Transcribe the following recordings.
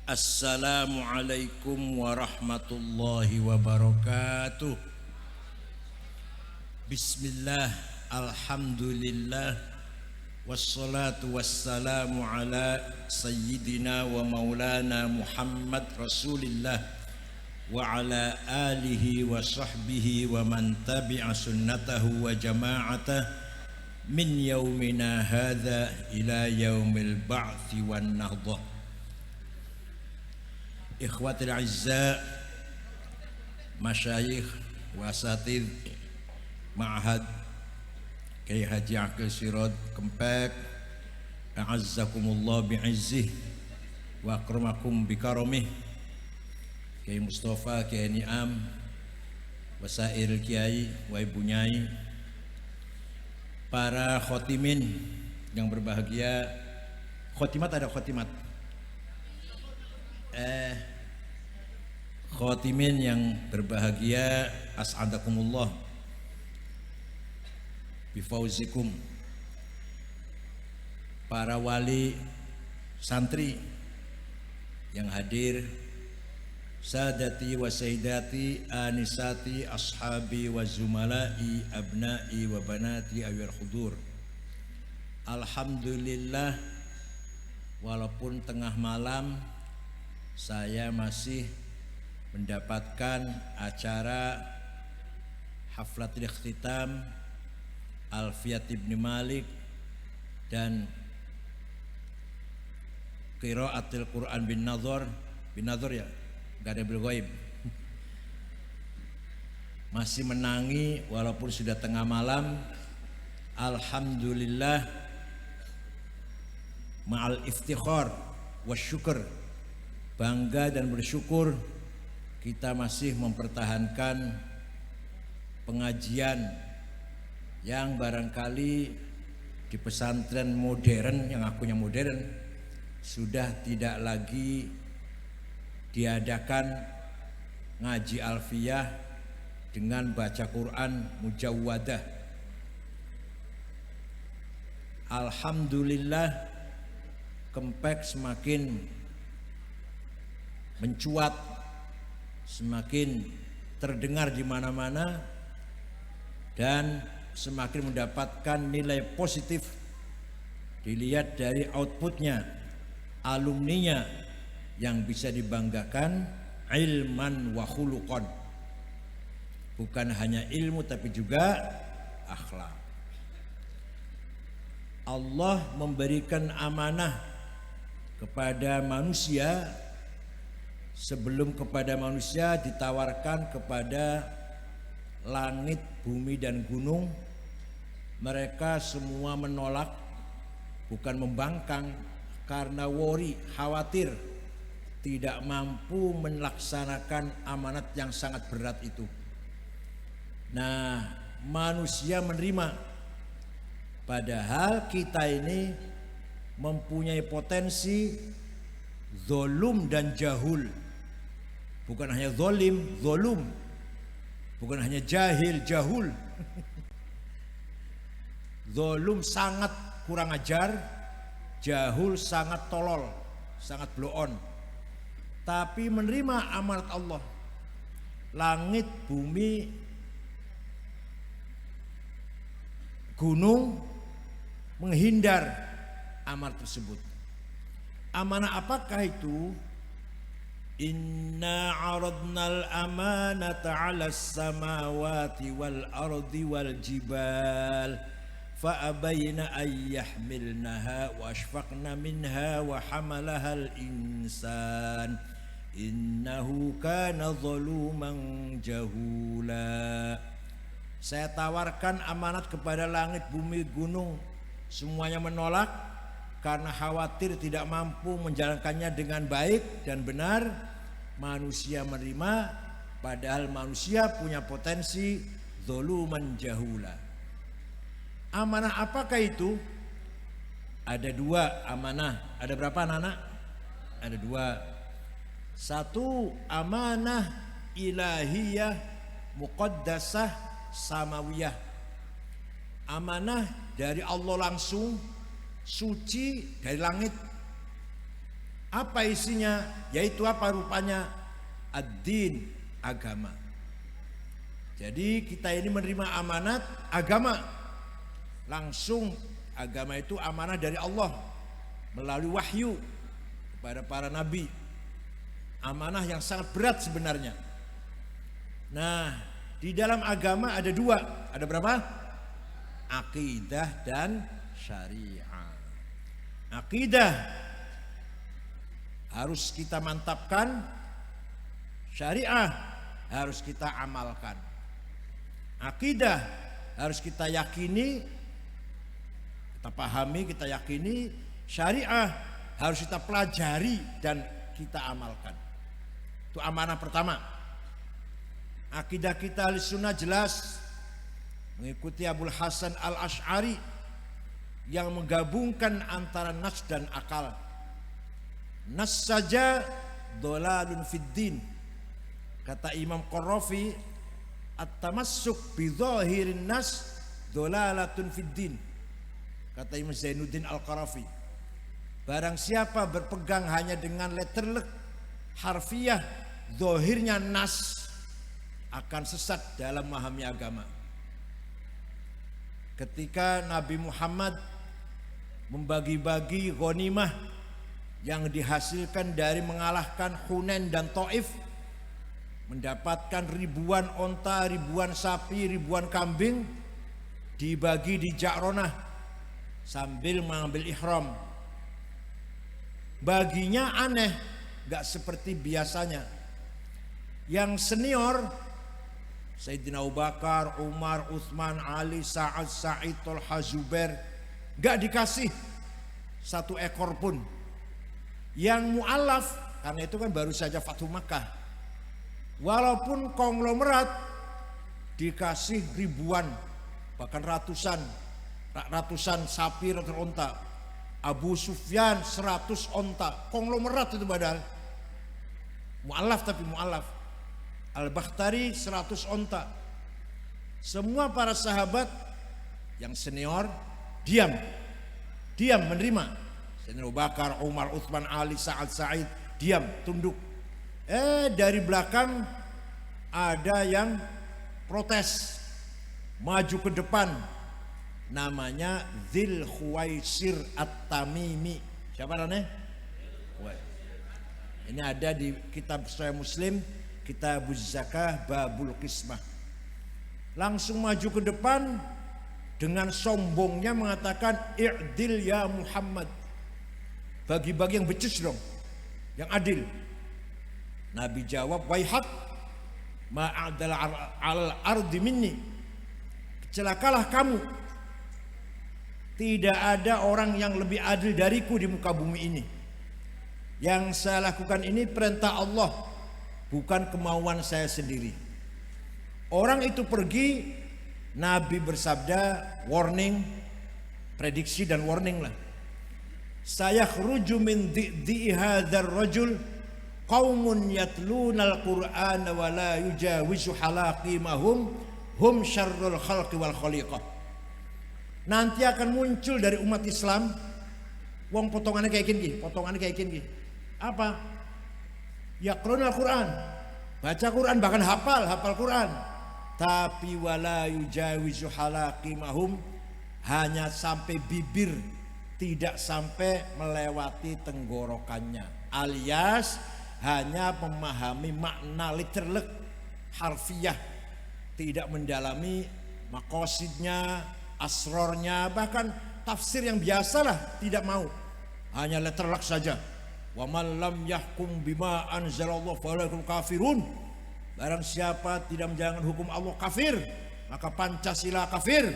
Assalamualaikum warahmatullahi wabarakatuh. Bismillah, alhamdulillah, wassalatu wassalamu ala sayyidina wa maulana Muhammad Rasulillah wa ala alihi wa sahbihi wa man tabi'a sunnatahu wa jama'atah min yaumina hadha ila yaumil ba'thi wan nahdah. Ikhwatil a'izza, masyayikh wa asatidz Ma'had Kyai Haji Aqil Sirot Kempek, a'azzakumullah bi'izzih wa akramakum bikaramih, Kyai Mustafa, Kyai Ni'am, wasair kiai wa ibu nyai, para khotimin yang berbahagia. Khotimat ada khotimat? Khotimin yang berbahagia, as'adakumullah bifauzikum. Para wali santri yang hadir, sadati wa sayyidati, anisati, ashabi wa zumalai, abnai wa banati awil khudur. Alhamdulillah, walaupun tengah malam saya masih mendapatkan acara haflatul ikhtitam Alfiyat Ibn Malik dan qiraatul Quran bin Nadhar ya, gak ada bil ghaib. Masih menangi walaupun sudah tengah malam. Alhamdulillah, ma'al iftikhar wa syukur, bangga dan bersyukur kita masih mempertahankan pengajian yang barangkali di pesantren modern, yang akunya modern, sudah tidak lagi diadakan ngaji alfiyah dengan baca Quran mujawwadah. Alhamdulillah, Kempek semakin mencuat, semakin terdengar di mana-mana, dan semakin mendapatkan nilai positif dilihat dari outputnya, alumninya yang bisa dibanggakan ilman wa khuluqan, bukan hanya ilmu tapi juga akhlak. Allah memberikan amanah kepada manusia. Sebelum kepada manusia ditawarkan kepada langit, bumi dan gunung. Mereka semua menolak, bukan membangkang, karena worry, khawatir tidak mampu melaksanakan amanat yang sangat berat itu. Nah, manusia menerima, padahal kita ini mempunyai potensi zolum dan jahul. Bukan hanya zolim, zolum. Bukan hanya jahil, jahul. Zolum sangat kurang ajar, jahul sangat tolol, sangat blow on. Tapi menerima amanat Allah. Langit, bumi, gunung menghindar amanat tersebut. Amanah apakah itu? Inna aradnal amanata 'alas samawati wal ardi wal jibal fa abayna ay yahmilnaha wa ashfaqna minha wa hamalahal insan innahu kana zaluman jahula. Saya tawarkan amanat kepada langit, bumi, gunung, semuanya menolak karena khawatir tidak mampu menjalankannya dengan baik dan benar. Manusia menerima, padahal manusia punya potensi zaluman jahula. Amanah apakah itu? Ada dua amanah. Ada berapa anak-anak? Ada dua. Satu, amanah ilahiyah muqaddasah samawiyah. Amanah dari Allah langsung, suci dari langit. Apa isinya? Yaitu apa rupanya? Ad-din, agama. Jadi kita ini menerima amanat agama. Langsung agama itu amanah dari Allah melalui wahyu kepada para nabi. Amanah yang sangat berat sebenarnya. Nah, di dalam agama ada dua. Ada berapa? Akidah dan syariah. Akidah harus kita mantapkan, syariah harus kita amalkan. Akidah harus kita yakini, kita pahami, kita yakini. Syariah harus kita pelajari dan kita amalkan. Itu amanah pertama. Akidah kita Ahlussunnah jelas mengikuti Abul Hasan Al-Asy'ari yang menggabungkan antara nas dan akal. Nas saja dolalun fid din. Kata Imam Qarafi, at-tamassuk bi dhahirin nas dolalatun fid din. Kata Imam Zainuddin Al-Qarafi, barang siapa berpegang hanya dengan letterlek harfiah, zahirnya nas, akan sesat dalam memahami agama. Ketika Nabi Muhammad membagi-bagi ghanimah yang dihasilkan dari mengalahkan Hunain dan Taif, mendapatkan ribuan onta, ribuan sapi, ribuan kambing, dibagi di Ja'ronah sambil mengambil ihram. Baginya aneh, gak seperti biasanya. Yang senior Sayyidina Abu Bakar, Umar, Utsman, Ali, Sa'ad, Sa'id, Tolha, Zubair, gak dikasih satu ekor pun. Yang mu'alaf, karena itu kan baru saja Fathu Makkah, walaupun konglomerat, dikasih ribuan, bahkan ratusan sapi, ratusan onta. Abu Sufyan 100 onta, konglomerat itu padahal. Mu'alaf tapi mu'alaf. Al-Bakhtari 100 onta. Semua para sahabat yang senior diam menerima. Sayyidina Abu Bakar, Umar, Utsman, Ali, Sa'ad, Sa'id diam, tunduk. Dari belakang ada yang protes, maju ke depan. Namanya Dzul Khuwaisir At-Tamimi. Siapa namanya? Ini ada di kitab Sahih Muslim, Kitab Zakah Babul Qismah. Langsung maju ke depan dengan sombongnya mengatakan, "I'dil ya Muhammad." Bagi-bagi yang becus dong, yang adil. Nabi jawab, "Waihak ma'adal al-ardi minni." Celakalah kamu. Tidak ada orang yang lebih adil dariku di muka bumi ini. Yang saya lakukan ini perintah Allah, bukan kemauan saya sendiri. Orang itu pergi, Nabi bersabda, warning, prediksi dan warning lah. Saya khruju min di'i hadzal rajul qaumun yatluna al-Qur'ana wa la yujawizu halaqimahum hum syarrul khalqi wal khaliqah. Nanti akan muncul dari umat Islam wong potongannya kayak gini, Apa? Yaqra'un al-Qur'an, baca Quran, bahkan hafal Quran. Tapi wala yujawizu halaqimahum, hanya sampai bibir, tidak sampai melewati tenggorokannya, alias hanya memahami makna literlek harfiah, tidak mendalami makosidnya, asrornya, bahkan tafsir yang biasalah tidak mau, hanya literlek saja. Wa man lam yahkum bima anzalallahu falahum kafirun. Barang siapa tidak menjalankan hukum Allah kafir, maka Pancasila kafir,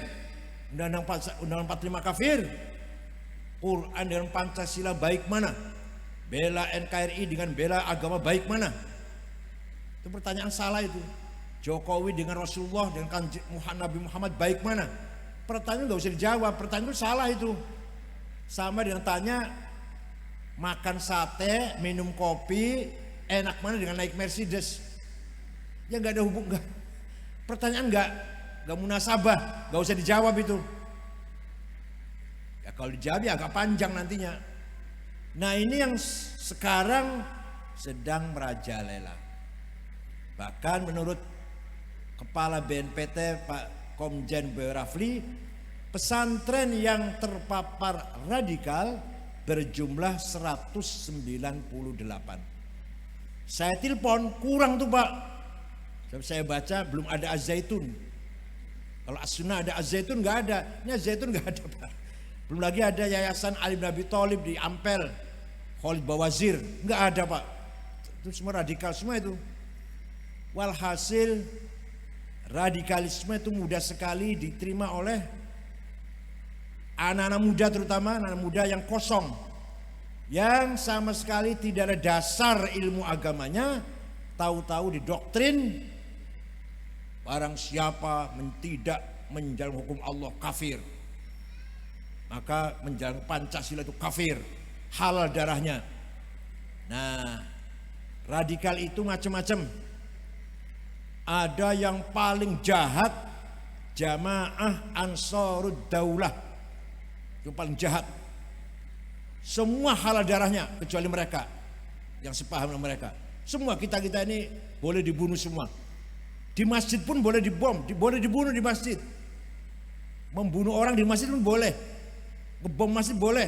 Undang-Undang 45 kafir. Quran dengan Pancasila baik mana? Bela NKRI dengan bela agama baik mana? Itu pertanyaan salah itu. Jokowi dengan Rasulullah dengan Nabi Muhammad baik mana? Pertanyaan nggak usah dijawab, pertanyaan itu salah itu. Sama dengan tanya makan sate, minum kopi, enak mana dengan naik Mercedes? Ya nggak ada hubungan. Pertanyaan nggak munasabah, nggak usah dijawab itu. Ya kalau dijawab ya agak panjang nantinya. Nah ini yang sekarang sedang merajalela. Bahkan menurut Kepala BNPT Pak Komjen Boy Rafli, pesantren yang terpapar radikal berjumlah 198. Saya telepon, kurang tuh Pak. Saya baca belum ada Az-Zaitun. Kalau As-Sunnah ada Az-Zaitun nggak ada. Ini Az-Zaitun nggak ada Pak. Belum lagi ada Yayasan Ali bin Abi Thalib di Ampel, Khalid Bawazir, nggak ada Pak. Itu semua radikal semua itu. Walhasil radikalisme itu mudah sekali diterima oleh anak-anak muda, terutama anak-anak muda yang kosong, yang sama sekali tidak ada dasar ilmu agamanya, tahu-tahu didoktrin barang siapa tidak menjalankan hukum Allah kafir, maka menjalankan Pancasila itu kafir, halal darahnya. Nah, radikal itu macam-macam. Ada yang paling jahat, Jamaah Ansarud Daulah, yang paling jahat. Semua halal darahnya kecuali mereka yang sepaham dengan mereka. Semua kita ini boleh dibunuh semua. Di masjid pun boleh dibom, boleh dibunuh di masjid. Membunuh orang di masjid pun boleh. Ngebom masjid boleh.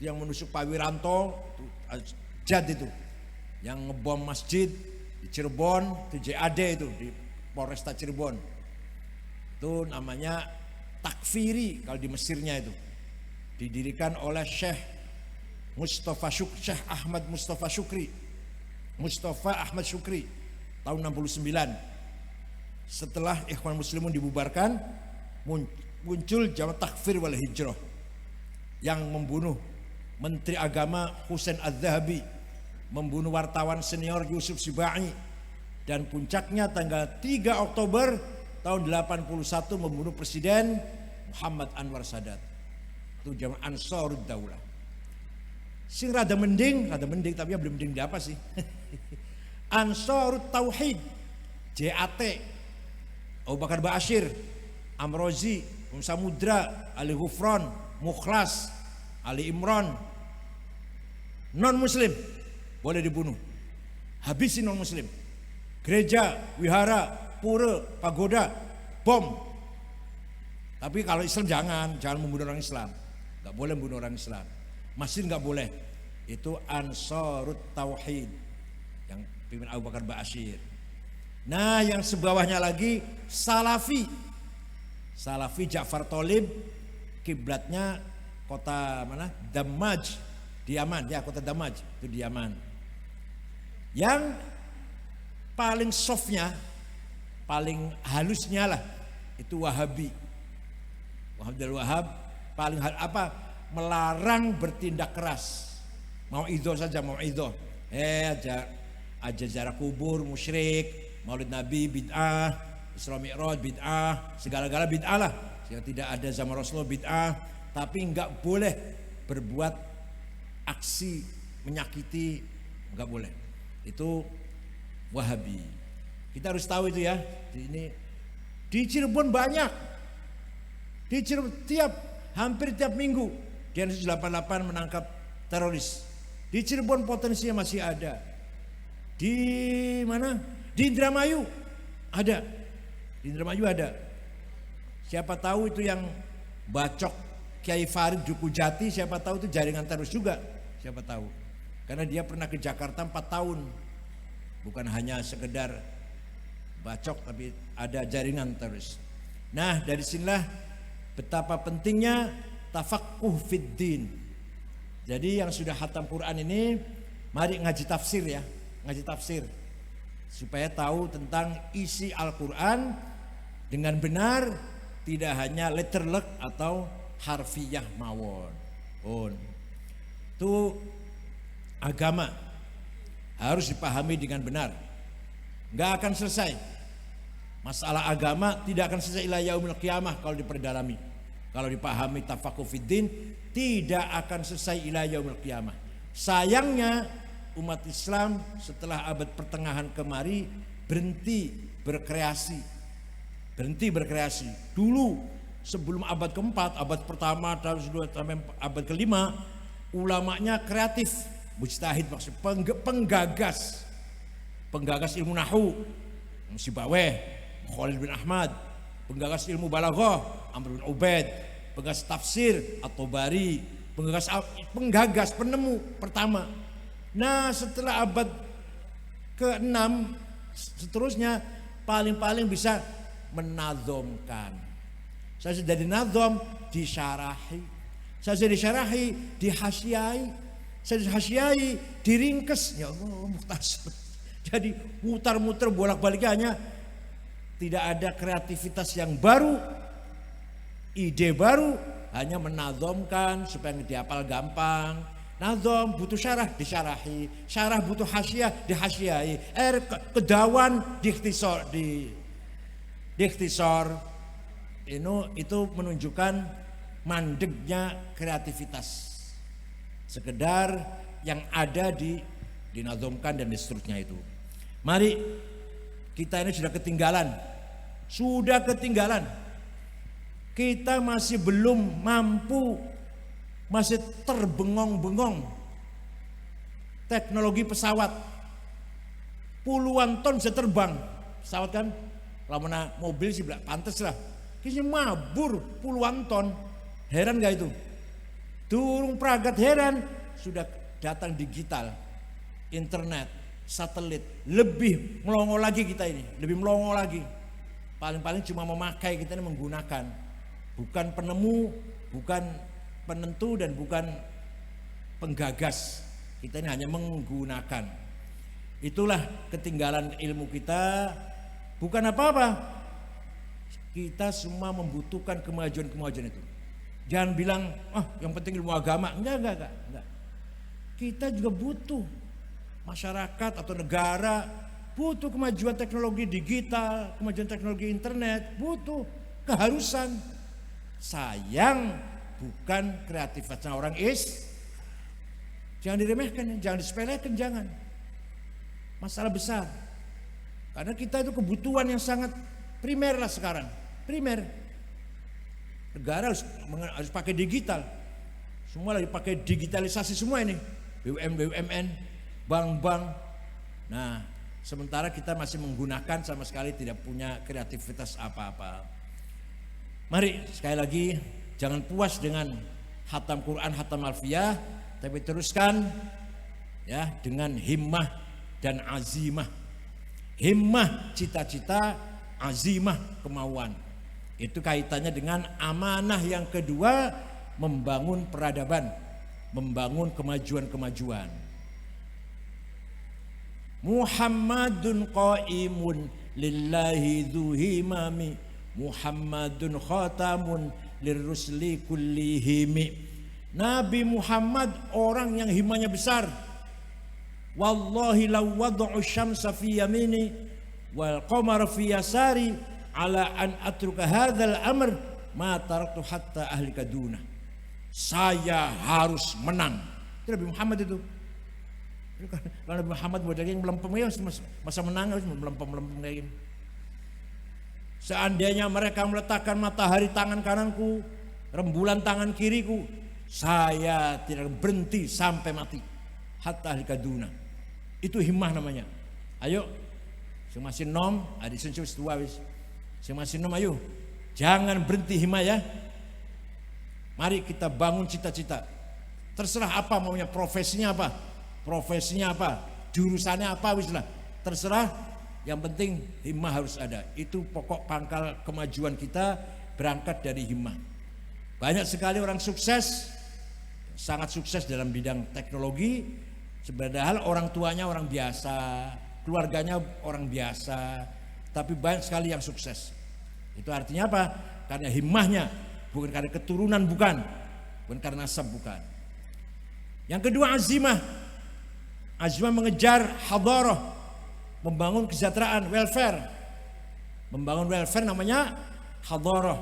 Yang menusuk Pak Wiranto, jad itu. Yang ngebom masjid di Cirebon, itu JAD itu di Polresta Cirebon. Itu namanya takfiri kalau di Mesirnya itu. Didirikan oleh Syekh Ahmad Mustafa Syukri tahun 69. Setelah Ikhwan Muslimun dibubarkan, muncul Jamaah Takfir wal Hijrah yang membunuh Menteri Agama Husain Az-Zahabi, membunuh wartawan senior Yusuf Sibai, dan puncaknya tanggal 3 Oktober tahun 81 membunuh Presiden Muhammad Anwar Sadat. Itu Jamaah Ansarud Daulah. Sing rada mending tapi belum mending di apa sih? Ansarut Tauhid, JAT, Abu Bakar Ba'asyir, Amrozi, Samudra, Ali Ghufran, Mukhlas, Ali Imran. Non muslim boleh dibunuh, habisi non muslim. Gereja, wihara, pura, pagoda, bom. Tapi kalau Islam jangan membunuh orang Islam. Gak boleh membunuh orang Islam. Masjid gak boleh. Itu Ansarut Tauhid yang pimpin Abu Bakar Ba'asyir. Nah, yang sebawahnya lagi Salafi Ja'far Thalib, kiblatnya kota mana? Damaj di Yaman, ya, kota Damaj itu di Yaman. Yang paling softnya, paling halusnya lah itu Wahabi. Abdul Wahab paling melarang bertindak keras. Mau idho saja, mau idho. Aja jarak kubur musyrik, Maulid Nabi bid'ah, Isra Mi'raj bid'ah, segala-gala bid'ah lah. Yang tidak ada zaman Rasulullah bid'ah, tapi enggak boleh berbuat aksi menyakiti, enggak boleh. Itu Wahabi. Kita harus tahu itu ya. Ini di Cirebon banyak. Di Cirebon hampir tiap minggu Densus 88 menangkap teroris. Di Cirebon potensinya masih ada. Di mana? Di Indramayu ada. Di Indramayu ada. Siapa tahu itu yang bacok Kiai Farid Jukujati, siapa tahu itu jaringan teroris juga. Siapa tahu. Karena dia pernah ke Jakarta 4 tahun. Bukan hanya sekedar bacok, tapi ada jaringan teroris. Nah, dari sinilah betapa pentingnya tafaqquh fid din. Jadi yang sudah khatam Quran ini mari ngaji tafsir ya. Ngaji tafsir supaya tahu tentang isi Al-Quran dengan benar, tidak hanya letterlek atau harfiah mawon. Itu agama harus dipahami dengan benar. Nggak akan selesai masalah agama, tidak akan selesai ila yaumil qiyamah kalau diperdalami. Kalau dipahami tafaqquh fid din, tidak akan selesai ila yaumil qiyamah. Sayangnya umat Islam setelah abad pertengahan kemari berhenti berkreasi. Dulu sebelum abad keempat, abad pertama sampai abad kelima, ulamanya kreatif, mujtahid maksud penggagas ilmu nahwu, Sibawayh, Khalil bin Ahmad, penggagas ilmu balaghah, Amr bin Ubaid, penggagas tafsir At-Tabari, penggagas penemu pertama. Nah, setelah abad ke-6 seterusnya paling-paling bisa menazomkan. Saya sudah dinazom, disyarahi. Saya sudah disyarahi, dihasyiai. Saya sudah dihasyiai, diringkes. Ya Allah, mukhtasar. Jadi mutar-mutar bolak-baliknya hanya tidak ada kreativitas yang baru, ide baru, hanya menazomkan supaya dihafal gampang. Nazom butuh syarah, disyarahi. Syarah butuh hasyiah, dihasyiai. Kedawan, diikhtisar. Itu menunjukkan mandeknya kreativitas. Sekedar yang ada dinazomkan dan seterusnya itu. Mari, kita ini sudah ketinggalan. Kita masih belum mampu, masih terbengong-bengong. Teknologi pesawat, puluhan ton bisa terbang. Pesawat kan, kalau mana mobil sih pantes lah. Kisah mabur puluhan ton. Heran gak itu? Durung pragat heran, sudah datang digital, internet, satelit. Lebih melongo lagi kita ini, lebih melongo lagi. Paling-paling cuma memakai, kita ini menggunakan. Bukan penemu, bukan penentu dan bukan penggagas. Kita ini hanya menggunakan. Itulah ketinggalan ilmu kita. Bukan apa-apa. Kita semua membutuhkan kemajuan-kemajuan itu. Jangan bilang, yang penting ilmu agama. Enggak. Kita juga butuh. Masyarakat atau negara butuh kemajuan teknologi digital, kemajuan teknologi internet, butuh keharusan. Sayang bukan kreativitasnya orang jangan diremehkan, jangan disepelekan, jangan. Masalah besar. Karena kita itu kebutuhan yang sangat primer lah sekarang. Primer. Negara harus pakai digital. Semua lagi pakai digitalisasi semua ini. BUMN, bank-bank. Nah, sementara kita masih menggunakan sama sekali tidak punya kreativitas apa-apa. Mari sekali lagi jangan puas dengan khatam Quran, khatam Alfiyah, tapi teruskan ya dengan himmah dan azimah. Himmah cita-cita, azimah kemauan. Itu kaitannya dengan amanah yang kedua, membangun peradaban, membangun kemajuan-kemajuan. Muhammadun qaimun lillahi dzuhimami, Muhammadun khatamun lirrusli kullihimi. Nabi Muhammad orang yang himanya besar. Wallahi law wad'u syamsa fi yamini wal qamara fi yasari ala an atruka hadzal amr ma taraktu hatta ahlika duna. Saya harus menang. Itu Nabi Muhammad itu. Kalau Nabi Muhammad buat yang melempem ya masa menang harus melempem kayak gini. Seandainya mereka meletakkan matahari tangan kananku, rembulan tangan kiriku, saya tidak berhenti sampai mati. Hatta ahlika duna. Itu himmah namanya. Ayo, masih nom, adik sencu tua wis. Masih nom ayo. Jangan berhenti himmah ya. Mari kita bangun cita-cita. Terserah apa maunya, profesinya apa, jurusannya apa wis lah. Terserah, yang penting himmah harus ada. Itu pokok pangkal kemajuan kita berangkat dari himmah. Banyak sekali orang sukses, sangat sukses dalam bidang teknologi, padahal orang tuanya orang biasa, keluarganya orang biasa, tapi banyak sekali yang sukses. Itu artinya apa? Karena himmahnya, bukan karena keturunan, bukan karena nasab, bukan. Yang kedua azimah mengejar hadarah, membangun kesejahteraan, welfare. Membangun welfare namanya hadarah.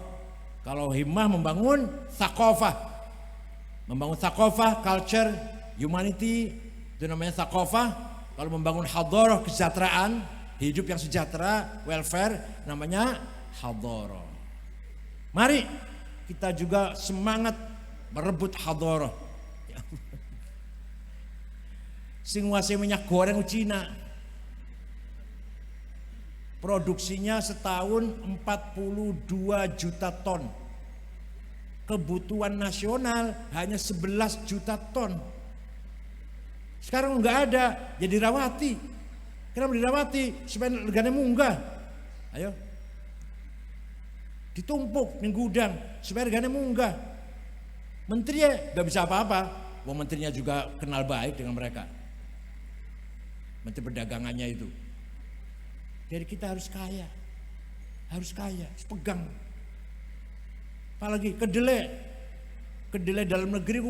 Kalau himmah membangun thaqafah. Membangun thaqafah, culture, humanity, itu namanya thaqafah. Kalau membangun hadarah, kesejahteraan, hidup yang sejahtera, welfare, namanya hadarah. Mari kita juga semangat merebut hadarah. Sing nguasai minyak goreng Cina. Produksinya setahun 42 juta ton. Kebutuhan nasional hanya 11 juta ton. Sekarang nggak ada, jadi dirawati. Kenapa dirawati? Supaya regane munggah. Ayo. Ditumpuk di gudang supaya regane munggah. Menteri ya nggak bisa apa-apa. Wong menterinya juga kenal baik dengan mereka. Menteri perdagangannya itu. Jadi kita harus kaya, harus pegang. Apalagi kedelai dalam negeri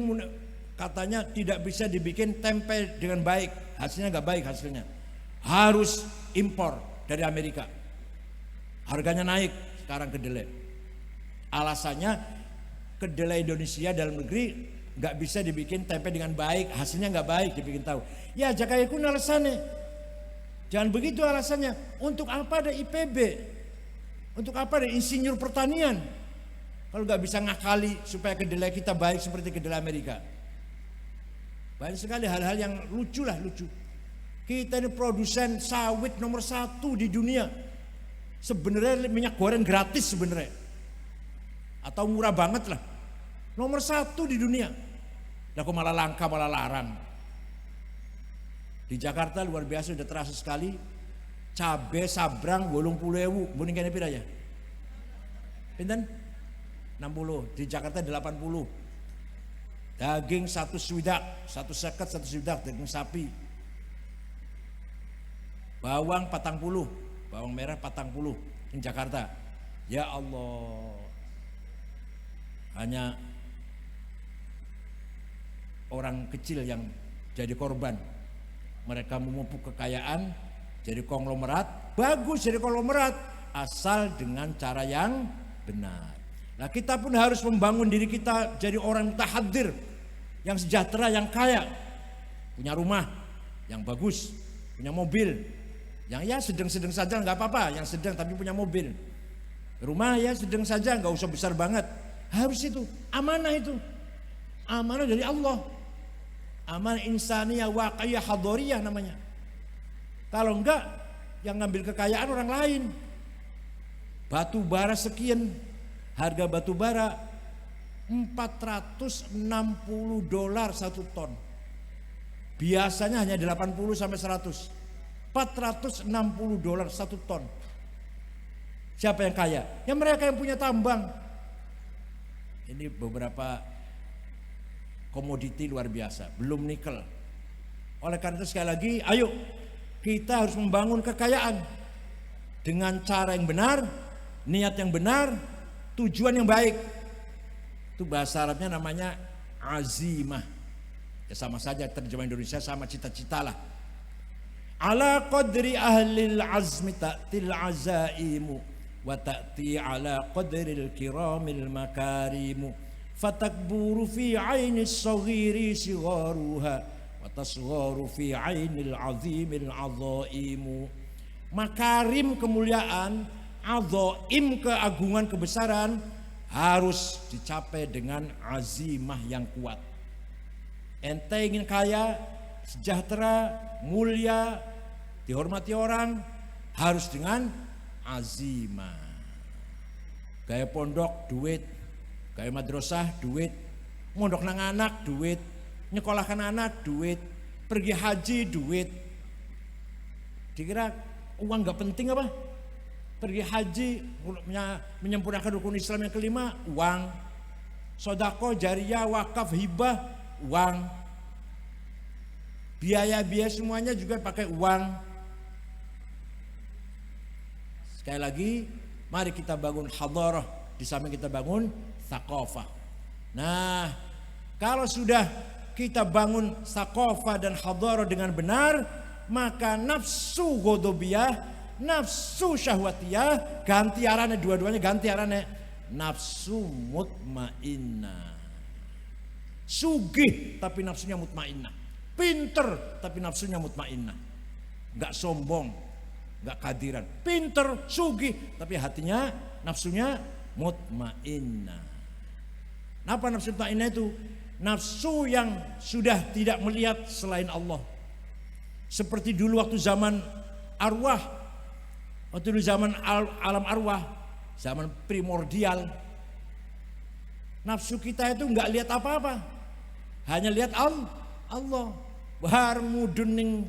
katanya tidak bisa dibikin tempe dengan baik, hasilnya nggak baik hasilnya, harus impor dari Amerika. Harganya naik sekarang kedelai. Alasannya kedelai Indonesia dalam negeri nggak bisa dibikin tempe dengan baik, hasilnya nggak baik dibikin tahu. Ya jakaya kun alasannya. Jangan begitu alasannya. Untuk apa ada IPB? Untuk apa ada insinyur pertanian? Kalau nggak bisa ngakali supaya kedelai kita baik seperti kedelai Amerika. Banyak sekali hal-hal yang lucu. Kita ini produsen sawit nomor 1 di dunia. Sebenarnya minyak goreng gratis sebenarnya. Atau murah banget lah. Nomor 1 di dunia. Lah kok malah langka, malah larang. Di Jakarta luar biasa udah terasa sekali. Cabe sabrang 80.000, mending kene pira ya? Pinten? 60. Di Jakarta 80. Daging 1 swidak, 1 swidak daging sapi. Bawang 40, bawang merah 40 di Jakarta. Ya Allah. Hanya orang kecil yang jadi korban. Mereka memupuk kekayaan jadi konglomerat, bagus jadi konglomerat asal dengan cara yang benar. Nah kita pun harus membangun diri kita jadi orang mutahadir, yang sejahtera, yang kaya, punya rumah yang bagus, punya mobil, yang ya sedang-sedang saja nggak apa-apa, yang sedang tapi punya mobil, rumah ya sedang saja nggak usah besar banget, harus itu amanah dari Allah. Amanah insaniyah waqiyah hadoriyah namanya. Kalau enggak, yang ngambil kekayaan orang lain. Batu bara sekian, harga batu bara $460 1 ton. Biasanya hanya 80 sampai 100. $460 1 ton. Siapa yang kaya? Ya mereka yang punya tambang. Ini beberapa komoditi luar biasa, belum nikel. Oleh karena itu sekali lagi, ayo kita harus membangun kekayaan dengan cara yang benar, niat yang benar, tujuan yang baik. Itu bahasa Arabnya namanya azimah. Ya sama saja terjemah Indonesia sama cita-cita lah. Ala qadri ahlil azmi ta'til azaimu wa ta'ti ala qadril kiramil makarimu. Fatakburu fi ainis saghiri sigharuha wa tasgharu fi ainil azimil azaimu. Makarim kemuliaan, azaim keagungan kebesaran harus dicapai dengan azimah yang kuat. Ente ingin kaya, sejahtera, mulia, dihormati orang, harus dengan azimah. Gaya pondok duit, gaya madrasah duit, mondok nang anak duit, nyekolahkan anak duit, pergi haji duit. Dikira uang gak penting apa? Pergi haji menyempurnakan rukun Islam yang kelima, uang. Sodako, jariyah, wakaf, hibah, uang. Biaya-biaya semuanya juga pakai uang. Sekali lagi, mari kita bangun hadarah, di samping kita bangun thaqafah. Nah, kalau sudah kita bangun thaqafah dan hadarah dengan benar, maka nafsu ghadabiyah, nafsu syahwatiyah ganti arane, dua-duanya ganti arane. Nafsu mutmainnah. Sugih tapi nafsunya mutmainnah. Pinter tapi nafsunya mutmainnah. Enggak sombong, enggak kadiran. Pinter, sugih tapi hatinya, nafsunya mutmainnah. Apa nafsu mutmainnah itu? Nafsu yang sudah tidak melihat selain Allah. Seperti dulu waktu zaman arwah, waktu dulu zaman alam arwah, zaman primordial, nafsu kita itu nggak lihat apa-apa, hanya lihat Allah. Bahar muduning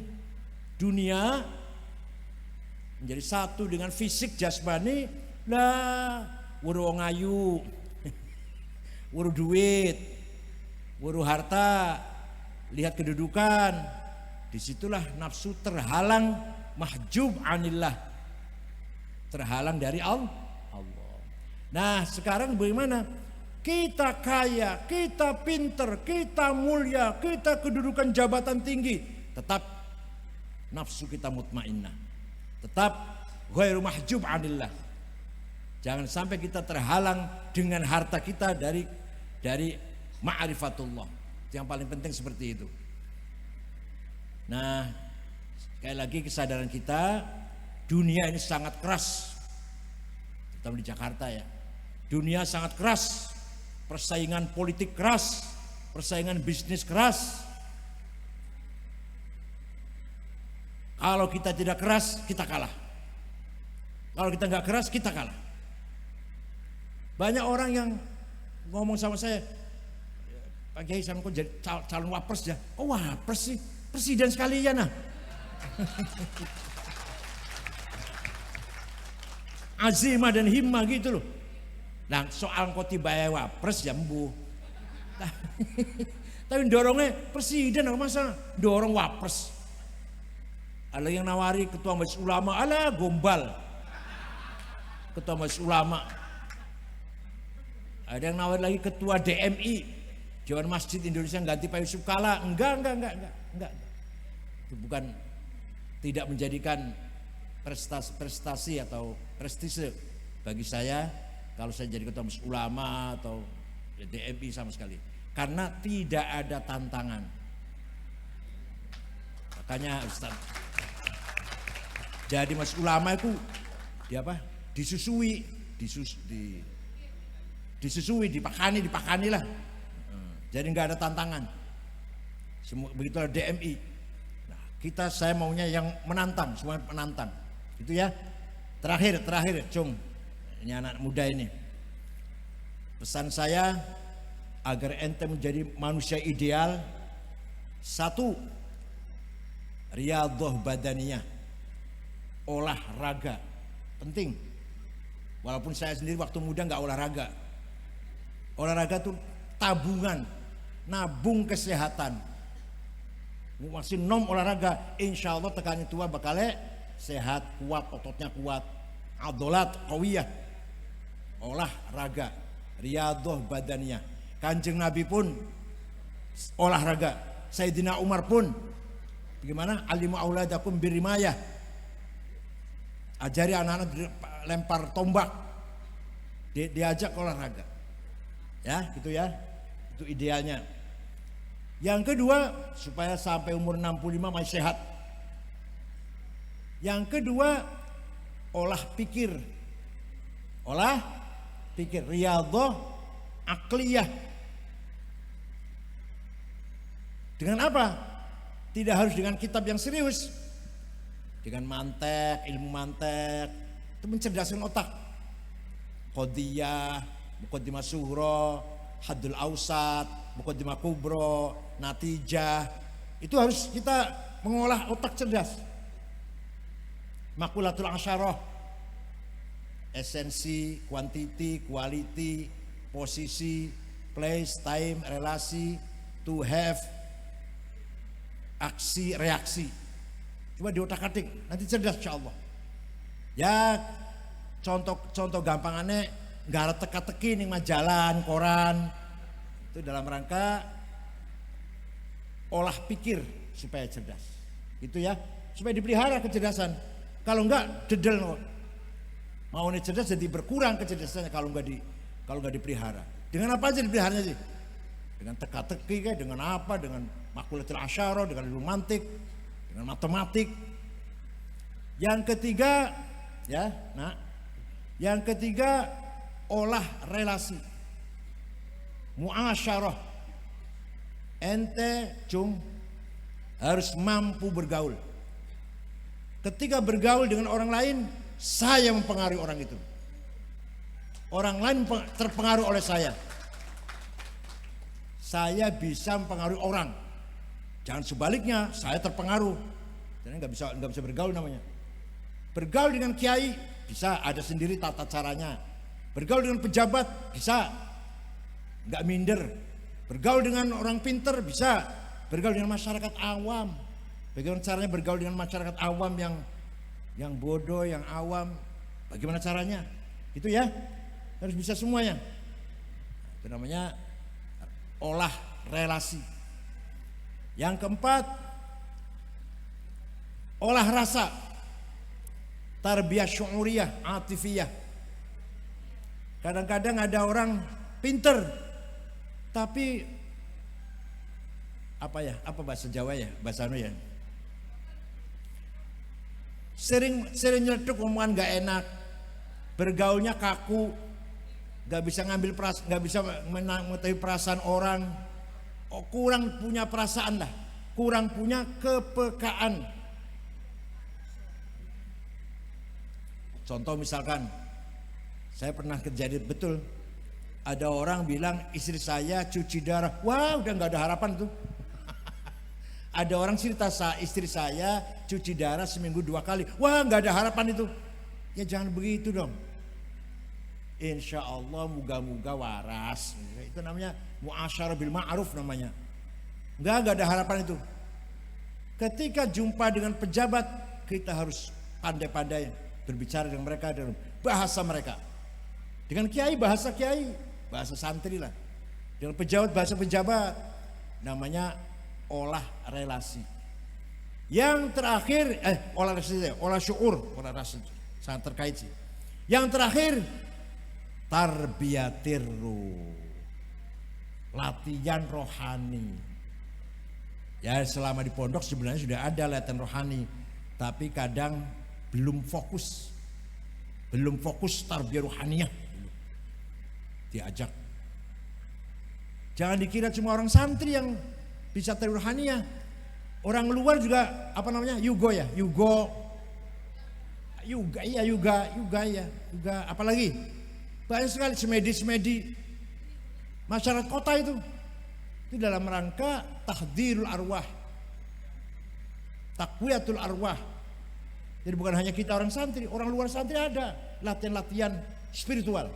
dunia menjadi satu dengan fisik jasmani lah, wuru wong ayu, wuru duit, wuru harta, lihat kedudukan, disitulah nafsu terhalang, mahjub anillah, terhalang dari Allah. Nah sekarang bagaimana? Kita kaya, kita pinter, kita mulia, kita kedudukan jabatan tinggi, tetap nafsu kita mutmainnah, tetap ghairu mahjub anillah. Jangan sampai kita terhalang dengan harta kita dari ma'rifatullah. Yang paling penting seperti itu. Nah, sekali lagi kesadaran kita, dunia ini sangat keras. Terutama di Jakarta ya. Dunia sangat keras. Persaingan politik keras, persaingan bisnis keras. Kalau kita tidak keras, kita kalah. Kalau kita nggak keras, kita kalah. Banyak orang yang ngomong sama saya, Pak Kiai, saya mau jadi calon wapres ya. Oh wapres sih, presiden sekalian nah. Azimah dan himmah gitu loh. Nah soal kau tiba wapres ya mbuh. Tapi dorongnya presiden, masa dorong wapres. Ada yang nawari ketua majelis ulama, ala gombal. Ketua majelis ulama. Ada yang nawari lagi ketua DMI, Dewan Masjid Indonesia, ganti Pak Yusuf Kala. Enggak. Itu bukan, tidak menjadikan prestasi atau prestise bagi saya. Kalau saya jadi ketua majelis ulama atau DMI sama sekali, karena tidak ada tantangan. Makanya Ustaz, jadi majelis ulama itu disusui, dipakani lah. Jadi nggak ada tantangan. Begitulah DMI. Nah, saya maunya yang menantang, semua menantang. Itu ya. Terakhir, Cung. Ini anak muda ini. Pesan saya agar ente menjadi manusia ideal, satu, riyadhah badaniyah, olahraga penting. Walaupun saya sendiri waktu muda nggak olahraga. Olahraga tuh tabungan, nabung kesehatan. Masih nom olahraga, insya Allah tekannya tua bakalnya sehat, kuat, ototnya kuat, adolat qawiyah. Olahraga, riyadhah badaniyah. Kanjeng Nabi pun olahraga. Sayyidina Umar pun bagaimana? Alimu auladakum birimayah. Ajari anak-anak lempar tombak. Diajak olahraga. Ya, gitu ya. Itu idealnya. Yang kedua, supaya sampai umur 65 masih sehat. Yang kedua, olah pikir, riyadhah akliyah. Dengan apa? Tidak harus dengan kitab yang serius, dengan mantek, ilmu mantek, itu mencerdaskan otak. Qadiyah, muqaddimah sughra, haddul awsat, muqaddimah kubra, natijah, itu harus kita mengolah otak cerdas. Maqulatul asyarah, esensi, quantity, quality, posisi, place, time, relasi, to have, aksi, reaksi. Coba di otak atik, nanti cerdas insyaallah. Ya contoh gampangannya, nggak ada teka-teki nih majalah, koran. Itu dalam rangka olah pikir supaya cerdas. Gitu ya, supaya dipelihara kecerdasan. Kalau enggak dedel. Mau nih cerdas jadi berkurang kecerdasannya kalau nggak dipelihara. Dengan apa aja dipeliharanya sih? Dengan teka-teki kayak, dengan apa? Dengan makulatul asyarah, dengan ilmu mantik, dengan matematik. Yang ketiga, ya, yang ketiga olah relasi, muasyarah. Ente Cung harus mampu bergaul. Ketika bergaul dengan orang lain, saya mempengaruhi orang itu. Orang lain terpengaruh oleh saya. Saya bisa mempengaruhi orang. Jangan sebaliknya, saya terpengaruh. Jadi nggak bisa bergaul namanya. Bergaul dengan kiai bisa, ada sendiri tata caranya. Bergaul dengan pejabat bisa, nggak minder. Bergaul dengan orang pinter bisa. Bergaul dengan masyarakat awam. Bagaimana caranya bergaul dengan masyarakat awam yang bodoh, yang awam? Bagaimana caranya? Itu ya, harus bisa semuanya. Itu namanya olah relasi. Yang keempat, olah rasa. Tarbiyah syu'uriyah, atifiyah. Kadang-kadang ada orang pinter, tapi apa bahasa Jawa ya, bahasa anu ya, sering nyeletuk omongan gak enak, bergaulnya kaku, gak bisa gak bisa mengetahui perasaan orang, kurang punya perasaan lah, kurang punya kepekaan. Contoh misalkan, saya pernah kejadian betul, ada orang bilang istri saya cuci darah, wah udah gak ada harapan tuh. Ada orang cerita istri saya cuci darah seminggu 2 kali, wah gak ada harapan itu. Ya jangan begitu dong. Insya Allah moga-moga waras. Itu namanya mu'asyarah bil ma'ruf namanya. Gak ada harapan itu. Ketika jumpa dengan pejabat, kita harus pandai-pandai berbicara dengan mereka dalam bahasa mereka. Dengan kiai bahasa kiai, bahasa santri lah. Dengan pejabat bahasa pejabat. Namanya olah relasi. Yang terakhir olah syukur, olah rasa sangat terkait sih. Yang terakhir tarbiyatir ruh. Latihan rohani. Ya selama di pondok sebenarnya sudah ada latihan rohani, tapi kadang belum fokus tarbiyah rohaniyah. Diajak. Jangan dikira cuma orang santri yang bisa tarbiyah rohaniyah. Orang luar juga yugo apalagi banyak sekali semedi masyarakat kota itu dalam rangka tahdzirul arwah, taqwiyatul arwah. Jadi bukan hanya kita orang santri, orang luar santri ada latihan-latihan spiritual.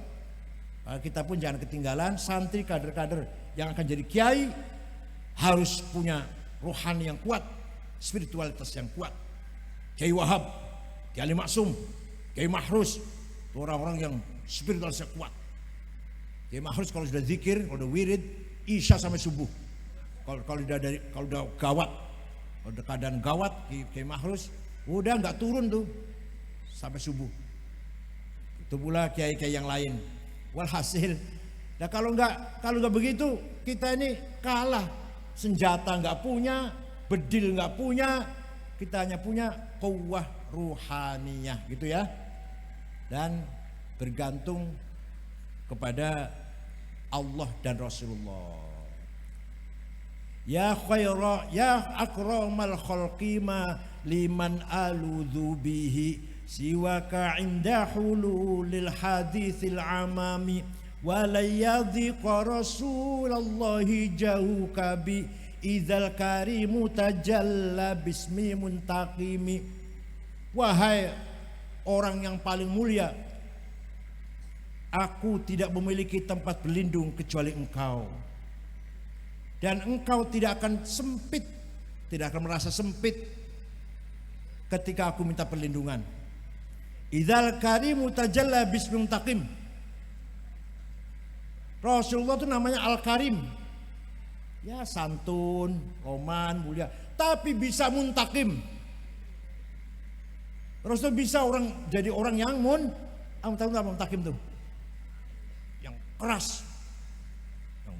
Kita pun jangan ketinggalan, santri kader-kader yang akan jadi kiai harus punya rohani yang kuat, spiritualitas yang kuat. Kiai Wahab, Kiai Ali Maksum, Kiai Mahrus, orang-orang yang spiritualitasnya kuat. Kiai Mahrus kalau sudah zikir, kalau sudah wirid, isya sampai subuh. Kalau udah gawat, kalau udah keadaan gawat, Kiai Mahrus udah nggak turun tuh sampai subuh. Itu pula kiai-kiai yang lain. Walhasil, nah kalau nggak begitu kita ini kalah. Senjata nggak punya, bedil nggak punya, kita hanya punya quwwah ruhaniyah gitu ya. Dan bergantung kepada Allah dan Rasulullah. Ya akramal khalqi ma liman aludhu bihi siwaka inda hululil hadithil amami walayadhiqa rasulallahi jauka bi idzal karimu tajalla bismi muntaqimi. Wahai orang yang paling mulia, aku tidak memiliki tempat berlindung kecuali engkau. Dan engkau tidak akan merasa sempit ketika aku minta perlindungan. Idzal karimu tajalla bismi muntaqim. Rasulullah itu namanya Al-Karim. Ya santun, roman, mulia, tapi bisa muntakim. Rasul bisa jadi orang yang tahu nggak muntakim tuh? Yang keras, yang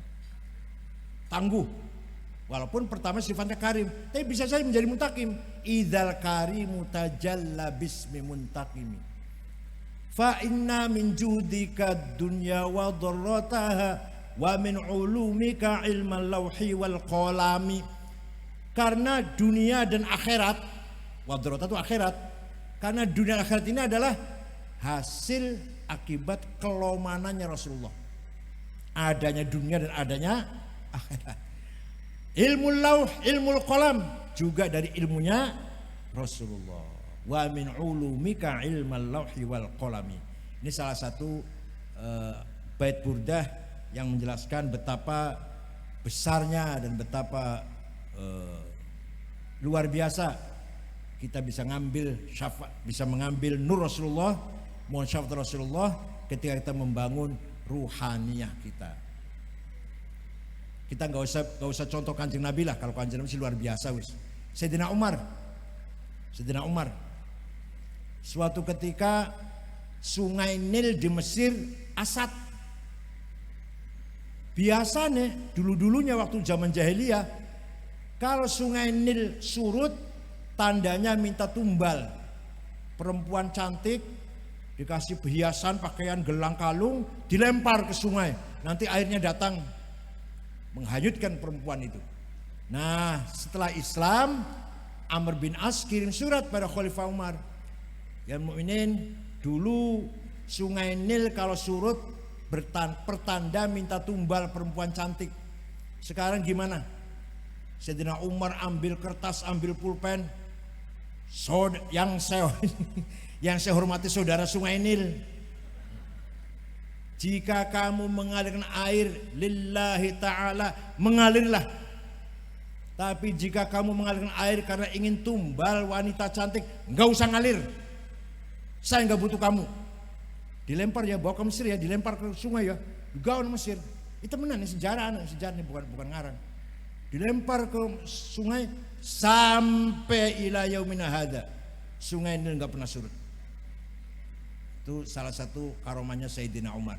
tangguh. Walaupun pertama sifatnya karim, tapi bisa saja menjadi muntakim. Idzal karimu tajalla bismi muntakimi. Fa inna min judika dunya wa dharrataha wa min ulumika ilmal lawhi wal qalami. Karena dunia dan akhirat, wa dharrata itu akhirat, Karena dunia akhirat ini adalah hasil akibat kelomanannya Rasulullah. Adanya dunia dan adanya akhirat. Ilmu lauh, ilmu qalam juga dari ilmunya Rasulullah. Wa min ulumika ilmal lauhi wal qalami. Ini salah satu bait burdah yang menjelaskan betapa besarnya dan betapa luar biasa kita bisa mengambil nur Rasulullah, mohon syafaat Rasulullah ketika kita membangun ruhaniyah kita. Kita nggak usah contoh Kanjeng Nabi lah, kalau Kanjeng Nabi sih luar biasa wis. Sayyidina Umar suatu ketika Sungai Nil di Mesir asat. Biasanya dulunya waktu zaman jahiliyah, kalau Sungai Nil surut tandanya minta tumbal. Perempuan cantik dikasih hiasan, pakaian, gelang, kalung, dilempar ke sungai. Nanti airnya datang menghanyutkan perempuan itu. Nah, setelah Islam, Amr bin As kirim surat pada Khalifah Umar. Ya mukminin, dulu Sungai Nil kalau surut pertanda minta tumbal perempuan cantik. Sekarang gimana? Sayyidina Umar ambil kertas, ambil pulpen. Yang saya hormati saudara Sungai Nil, jika kamu mengalirkan air lillahi ta'ala, mengalirlah. Tapi jika kamu mengalirkan air karena ingin tumbal wanita cantik, enggak usah ngalir. Saya enggak butuh kamu. Dilempar ya, bawa ke Mesir ya, dilempar ke sungai ya, digaun Mesir. Itu benar nih sejarah ini bukan ngarang. Dilempar ke sungai sampai ila yaumina hada. Sungai Nil enggak pernah surut. Itu salah satu karomahnya Sayyidina Umar.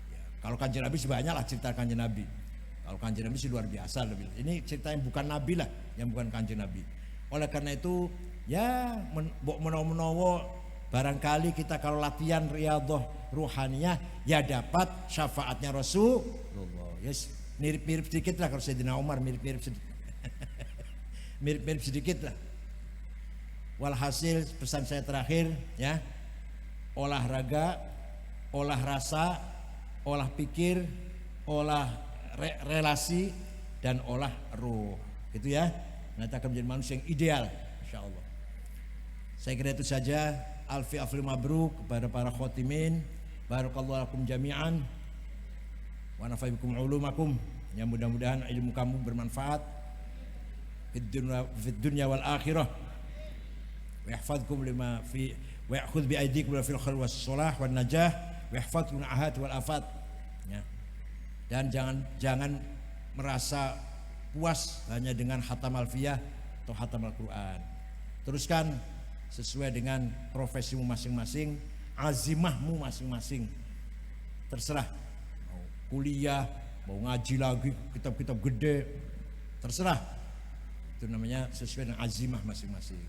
Ya, kalau Kanjeng Nabi sih banyak lah cerita Kanjeng Nabi. Kalau Kanjeng Nabi sih luar biasa lebih. Ini cerita yang bukan Nabi lah, yang bukan Kanjeng Nabi. Oleh karena itu, ya menawa barangkali kita kalau latihan riyadhah ruhaniyah, ya dapat syafaatnya Rasulullah. Yes, mirip-mirip sedikit lah kalau Sayyidina Umar, mirip-mirip sedikit. Mirip-mirip sedikit lah. Walhasil pesan saya terakhir ya, olahraga, olah rasa, olah pikir, olah relasi, dan olah ruh. Itu ya, nanti akan menjadi manusia yang ideal insyaallah. Saya kira itu saja. Alfi mabruk kepada para khotimin. Barakallahu lakum jami'an wa nafa'a bikum ulumakum. Ya mudah-mudahan ilmu kamu bermanfaat fid dunya wal akhirah. Wa yahfazkum lima fi wa ya'khudh bi aydikum fil khair was salah wan najah wa yahfazkum min ahad wal afat. Ya. Dan jangan merasa puas hanya dengan khatam alfiyah atau khatam Al-Qur'an. Teruskan sesuai dengan profesimu masing-masing, azimahmu masing-masing. Terserah mau kuliah, mau ngaji lagi kitab-kitab gede, terserah. Itu namanya sesuai dengan azimah masing-masing.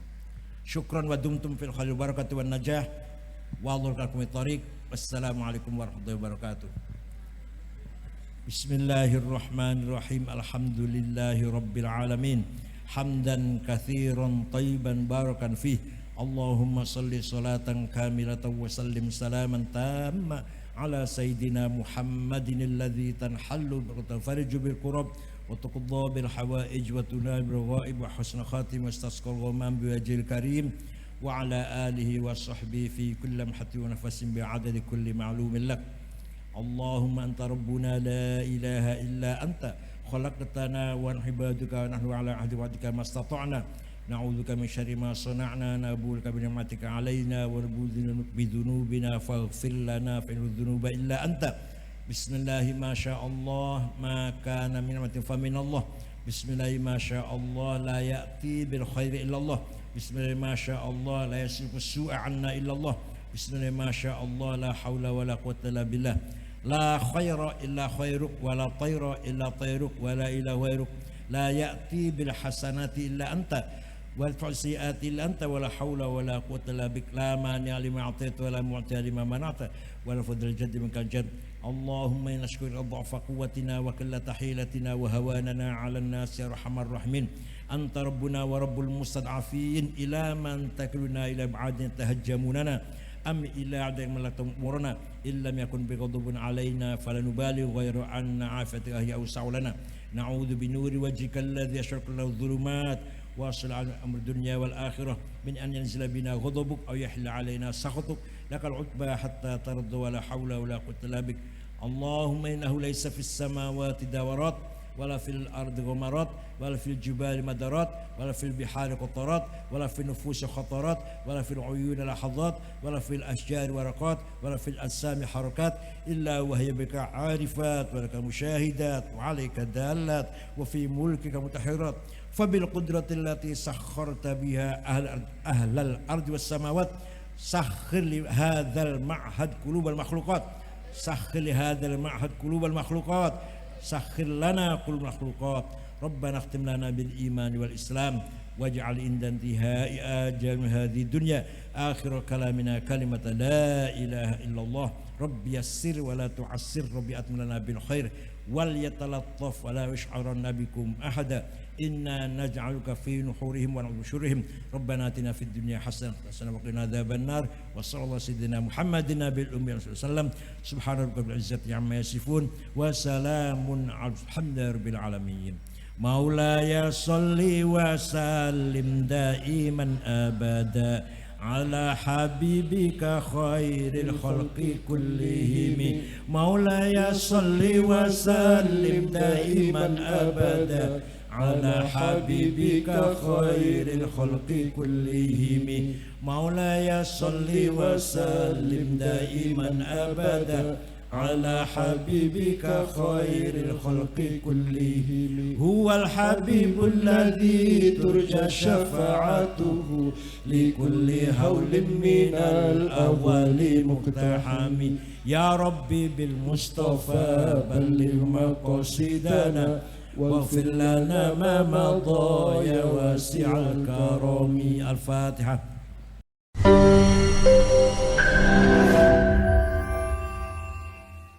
Syukran wa dumtum fil khair barakatuh wan najah wallahu lakum thariq. Wassalamualaikum warahmatullahi wabarakatuh. Bismillahirrahmanirrahim. Alhamdulillahi rabbil alamin. Hamdan katsiran thayyiban barakan fih. Allahumma salli salatan kamilatan wa sallim salaman tamma ala sayyidina Muhammadin alladhi tanhallu fariju bil qurab wa tuqadda bil hawaij wa tunal bil ghaib wa husna khatim wa istasqal ghamam bi wajhil karim wa ala alihi wa sahbihi fi kulli lamhatin wa nafasin bi adadi kulli ma'lumin lak. Allahumma anta rabbuna la ilaha illa anta khalaqtana wa ibaduka wa nahnu ala ahdi wa'dika mastata'na na'udzubika min syarri ma sana'na nabulka bi ni'matika 'alaina wa bi dzunubina faghfir lana fa inna dzunuba illa anta. Bismillahi ma sya'allah ma kana min ni'matin fa min Allah. Bismillahi ma sya'allah la ya'ti bil khairi illa Allah. Bismillahi ma sya'allah la yasrifu su'a 'anna illa Allah. Bismillahi ma sya'allah la haula wa la quwwata illa billah. La khaira illa khairuk wa la tayra illa tayruk wa la ilaha ghairuk. La ya'ti bil hasanati illa anta wal sayyiati illa anta wa la haula wa la quwwata illa bik. La mani'a lima a'taita wa la mu'tiya lima mana'ta wa la fadl jaddi minkal jadd. Allahumma nashkuru dha'fa quwwatina wa qillata hilatina wa hawanana 'ala an-nas ya arhamar rahimin. أنت ربنا ورب المستضعفين إلى من تكلنا إلى بعد تهجموننا أم إلى عدم لا تأمرنا إن لم يكن بغضب علينا فلا نبالغ غير أن عافتك هي أوسع لنا نعوذ بنور وجهك الذي يشرق له الظلمات واصل على أمر الدنيا والآخرة من أن ينزل بنا غضبك أو يحل علينا سخطك لك العتبى حتى ترضى ولا حول ولا قوة إلا بك اللهم إنه ليس في السماوات دورات ولا في الأرض غمرات ولا في الجبال مدرات ولا في البحار قطرات ولا في النفوس خطرات ولا في العيون لحظات ولا في الأشجار ورقات ولا في الأجسام حركات إلا وهي بك عارفات ولك مشاهدات وعليك دالات وفي ملكك متحرات فبالقدرة التي سخرت بها أهل الأرض والسماوات سخر لهذا المعهد قلوب المخلوقات سخر لهذا المعهد قلوب المخلوقات سخر لنا قلوب المخلوقات ربنا اختم لنا بالإيمان والإسلام واجعل عند انتهاء آجال هذه الدنيا آخر كلامنا كلمة لا إله إلا الله رب يسر ولا تعسر رب أتم لنا بالخير وليتلطف ولا يشعرن بكم أحدا إنا نجعلك في نحورهم ونشورهم ربنا آتنا في الدنيا حسنة وقنا عذاب النار وصلى الله سيدنا محمد النبي الأمي صلى الله عليه وسلم سبحان ربك رب العزة عما يصفون وسلام على الحمد لله رب العالمين مولاي صل وسلم دائما أبدا على حبيبك خير الخلق كلهم مولاي صل وسلم دائما أبدا على حبيبك خير الخلق كلهم مولاي صل وسلم دائما أبدا على حبيبك خير الخلق كلهم هو الحبيب الذي ترجى شفاعته لكل هول من الأول مقتحم يا ربي بالمصطفى بلغ مقاصدنا واغفر لنا ما مضى يا واسع الكرم الفاتحة.